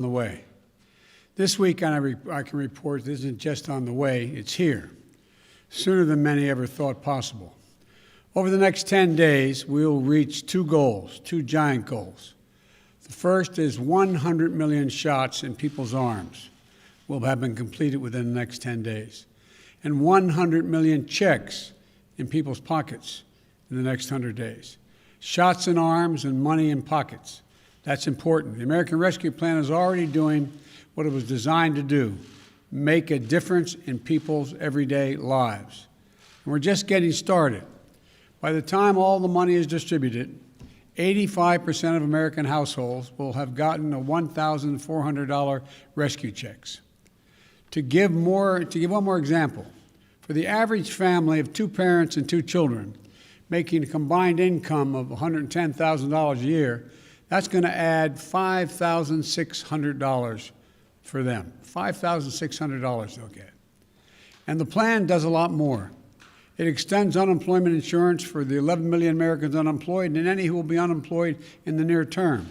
the way. This week, I can report this isn't just on the way, it's here, sooner than many ever thought possible. Over the next 10 days, we will reach two goals, two giant goals. The first is 100 million shots in people's arms will have been completed within the next 10 days, and 100 million checks in people's pockets in the next 100 days. Shots in arms and money in pockets. That's important. The American Rescue Plan is already doing what it was designed to do, make a difference in people's everyday lives. And we're just getting started. By the time all the money is distributed, 85% of American households will have gotten a $1,400 rescue checks. To give one more example, for the average family of two parents and two children, making a combined income of $110,000 a year, that's going to add $5,600 for them. $5,600 they'll get. And the plan does a lot more. It extends unemployment insurance for the 11 million Americans unemployed and any who will be unemployed in the near term.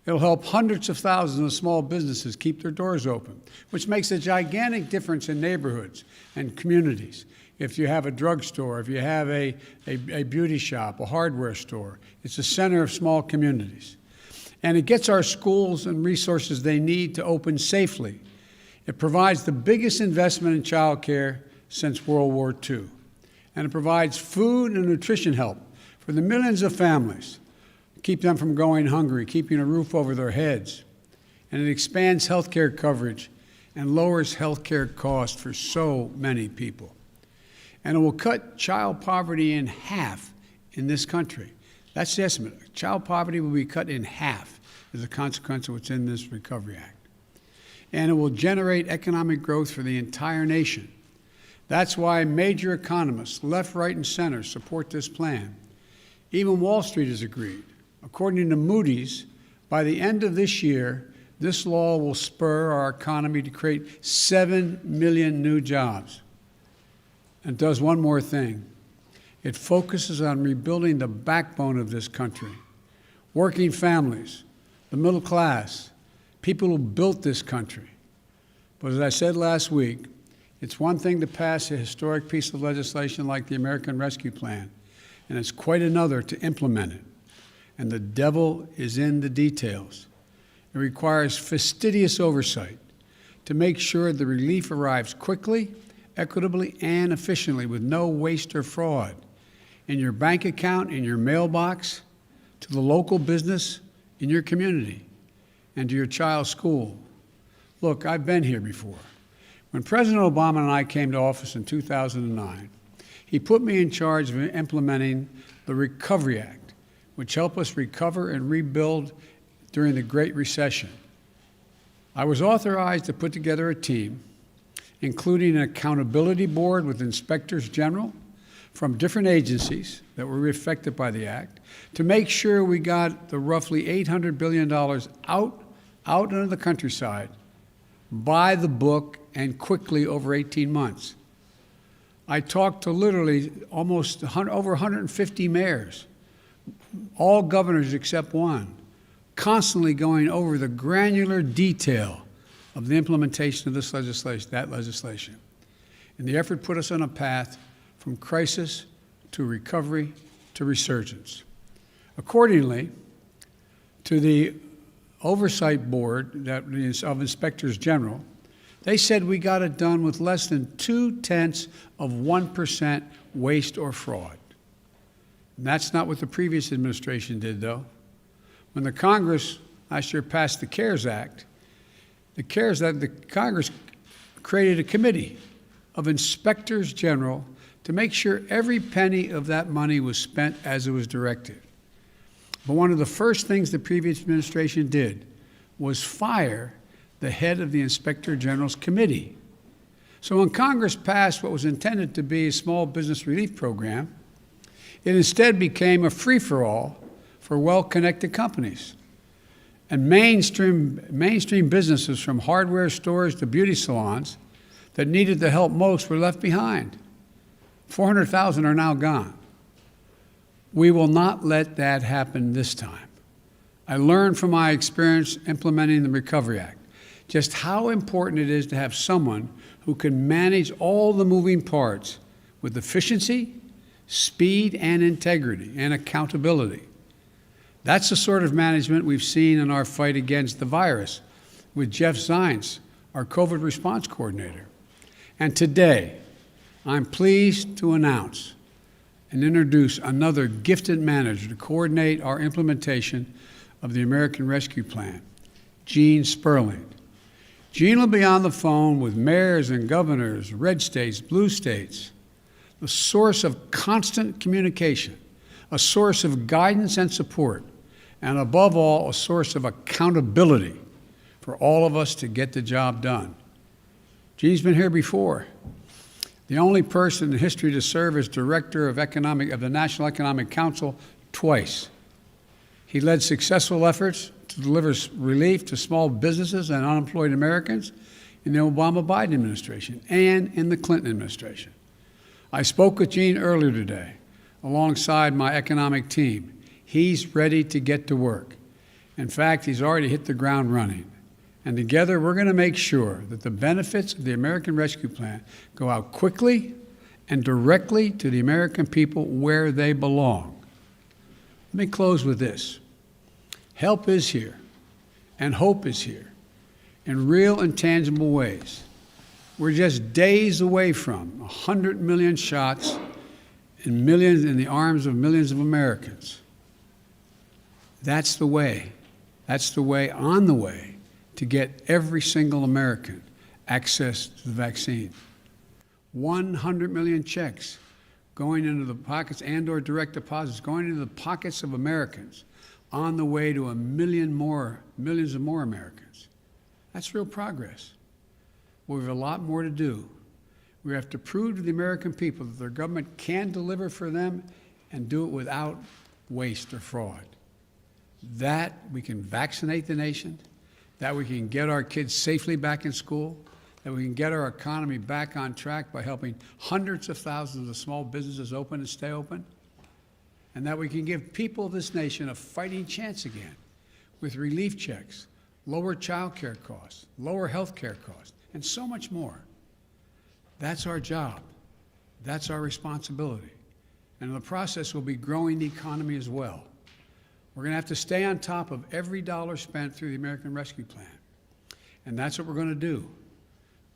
It'll help hundreds of thousands of small businesses keep their doors open, which makes a gigantic difference in neighborhoods and communities. If you have a drugstore, if you have a beauty shop, a hardware store, it's the center of small communities. And it gets our schools and resources they need to open safely. It provides the biggest investment in child care since World War II. And it provides food and nutrition help for the millions of families, keep them from going hungry, keeping a roof over their heads. And it expands health care coverage and lowers health care costs for so many people. And it will cut child poverty in half in this country. That's the estimate. Child poverty will be cut in half as a consequence of what's in this Recovery Act. And it will generate economic growth for the entire nation. That's why major economists, left, right, and center, support this plan. Even Wall Street has agreed. According to Moody's, by the end of this year, this law will spur our economy to create 7 million new jobs. And does one more thing. It focuses on rebuilding the backbone of this country. Working families, the middle class, people who built this country. But as I said last week, it's one thing to pass a historic piece of legislation like the American Rescue Plan, and it's quite another to implement it. And the devil is in the details. It requires fastidious oversight to make sure the relief arrives quickly, equitably, and efficiently with no waste or fraud in your bank account, in your mailbox, to the local business, in your community, and to your child's school. Look, I've been here before. When President Obama and I came to office in 2009, he put me in charge of implementing the Recovery Act, which helped us recover and rebuild during the Great Recession. I was authorized to put together a team, including an accountability board with inspectors general from different agencies that were affected by the act, to make sure we got the roughly $800 billion out into the countryside by the book and quickly over 18 months. I talked to literally over 150 mayors, all governors except one, constantly going over the granular detail of the implementation of this legislation, that legislation. And the effort put us on a path from crisis to recovery to resurgence. Accordingly, to the Oversight Board of Inspectors General, they said we got it done with less than 0.2% waste or fraud. And that's not what the previous administration did, though. When the Congress last year passed the CARES Act, the Congress created a committee of inspectors general to make sure every penny of that money was spent as it was directed. But one of the first things the previous administration did was fire the head of the Inspector General's committee. So when Congress passed what was intended to be a small business relief program, it instead became a free-for-all for well-connected companies. And mainstream businesses, from hardware stores to beauty salons, that needed the help most were left behind. 400,000 are now gone. We will not let that happen this time. I learned from my experience implementing the Recovery Act just how important it is to have someone who can manage all the moving parts with efficiency, speed, and integrity, and accountability. That's the sort of management we've seen in our fight against the virus with Jeff Zients, our COVID response coordinator. And today, I'm pleased to announce and introduce another gifted manager to coordinate our implementation of the American Rescue Plan, Gene Sperling. Gene will be on the phone with mayors and governors, red states, blue states, the source of constant communication, a source of guidance and support, and above all, a source of accountability for all of us to get the job done. Gene's been here before. The only person in history to serve as director of the National Economic Council twice. He led successful efforts to deliver relief to small businesses and unemployed Americans in the Obama-Biden administration and in the Clinton administration. I spoke with Gene earlier today alongside my economic team. He's ready to get to work. In fact, he's already hit the ground running. And together, we're going to make sure that the benefits of the American Rescue Plan go out quickly and directly to the American people where they belong. Let me close with this. Help is here, and hope is here, in real and tangible ways. We're just days away from 100 million shots and millions in the arms of millions of Americans. That's the way. That's the way, on the way, to get every single American access to the vaccine. 100 million checks going into the pockets and/or direct deposits going into the pockets of Americans on the way to millions of more Americans. That's real progress. We have a lot more to do. We have to prove to the American people that their government can deliver for them and do it without waste or fraud. That we can vaccinate the nation, that we can get our kids safely back in school, that we can get our economy back on track by helping hundreds of thousands of small businesses open and stay open, and that we can give people of this nation a fighting chance again with relief checks, lower child care costs, lower health care costs, and so much more. That's our job. That's our responsibility. And in the process, we'll be growing the economy as well. We're going to have to stay on top of every dollar spent through the American Rescue Plan. And that's what we're going to do.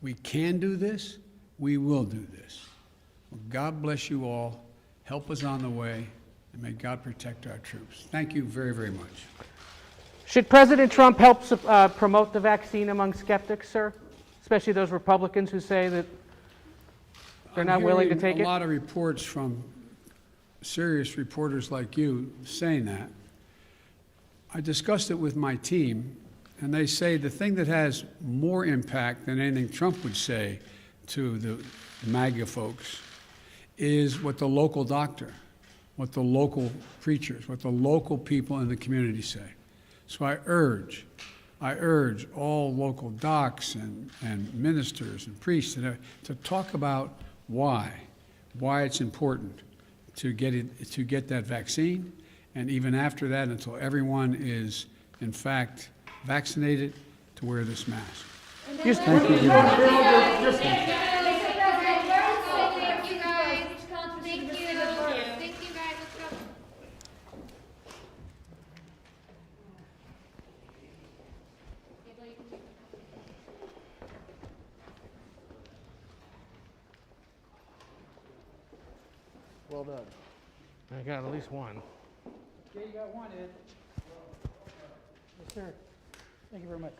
We can do this. We will do this. Well, God bless you all. Help is on the way. And may God protect our troops. Thank you very, very much. Should President Trump help promote the vaccine among skeptics, sir? Especially those Republicans who say that they're not willing to take it? A lot of reports from serious reporters like you saying that. I discussed it with my team, and they say the thing that has more impact than anything Trump would say to the MAGA folks is what the local doctor, what the local preachers, what the local people in the community say. So I urge all local docs and ministers and priests to talk about why it's important to get that vaccine, and even after that, until everyone is, in fact, vaccinated, to wear this mask. Thank you very much. Well done. I got at least one. Yeah, you got one, Ed. Yes, sir. Thank you very much.